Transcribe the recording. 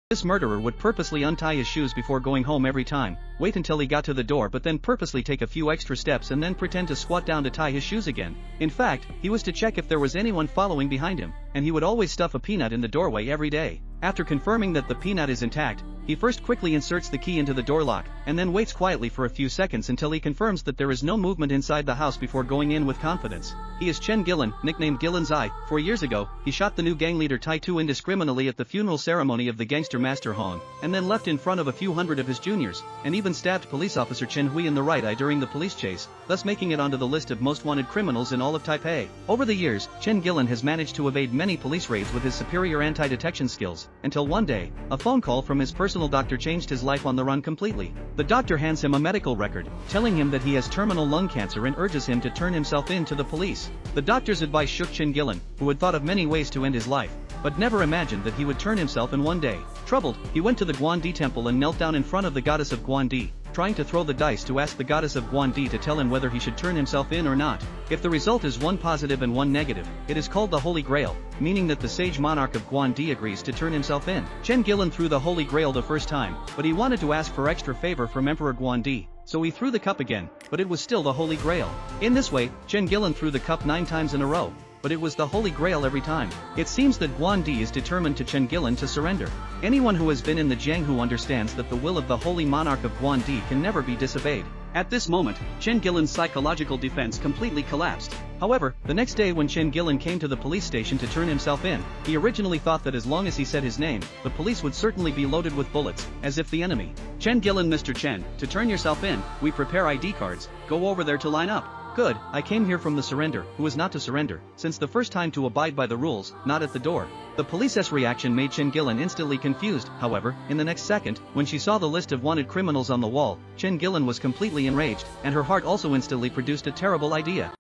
This murderer would purposely untie his shoes before going home every time, wait until he got to the door but then purposely take a few extra steps and then pretend to squat down to tie his shoes again. In fact, he was to check if there was anyone following behind him, and he would always stuff a peanut in the doorway every day. After confirming that the peanut is intact, he first quickly inserts the key into the door lock, and then waits quietly for a few seconds until he confirms that there is no movement inside the house before going in with confidence. He is Chen Gillen, nicknamed Gillen's Eye. 4 years ago, he shot the new gang leader Tai Tu indiscriminately at the funeral ceremony of the gangster Master Hong, and then left in front of a few hundred of his juniors, and even stabbed police officer Chen Hui in the right eye during the police chase, thus making it onto the list of most wanted criminals in all of Taipei. Over the years, Chen Gillen has managed to evade many police raids with his superior anti-detection skills, until one day, a phone call from his personal doctor changed his life on the run completely. The doctor hands him a medical record, telling him that he has terminal lung cancer and urges him to turn himself in to the police. The doctor's advice shook Chen Gillen, who had thought of many ways to end his life, but never imagined that he would turn himself in one day. Troubled, he went to the Guandi temple and knelt down in front of the goddess of Guandi, trying to throw the dice to ask the goddess of Guandi to tell him whether he should turn himself in or not. If the result is one positive and one negative, it is called the Holy Grail, meaning that the sage monarch of Guandi agrees to turn himself in. Chen Gillen threw the Holy Grail the first time, but he wanted to ask for extra favor from Emperor Guandi, so he threw the cup again, but it was still the Holy Grail. In this way, Chen Gillen threw the cup 9 times in a row, but it was the Holy Grail every time. It seems that Guandi is determined to Chen Gillen to surrender. Anyone who has been in the Jianghu understands that the will of the Holy Monarch of Guandi can never be disobeyed. At this moment, Chen Gillen's psychological defense completely collapsed. However, the next day when Chen Gillen came to the police station to turn himself in, he originally thought that as long as he said his name, the police would certainly be loaded with bullets, as if the enemy. Chen Gillen, Mr. Chen, to turn yourself in, we prepare ID cards, go over there to line up. Good, I came here from the surrender, who is not to surrender, since the first time to abide by the rules, not at the door. The police's reaction made Chen Gillen instantly confused. However, in the next second, when she saw the list of wanted criminals on the wall, Chen Gillen was completely enraged, and her heart also instantly produced a terrible idea.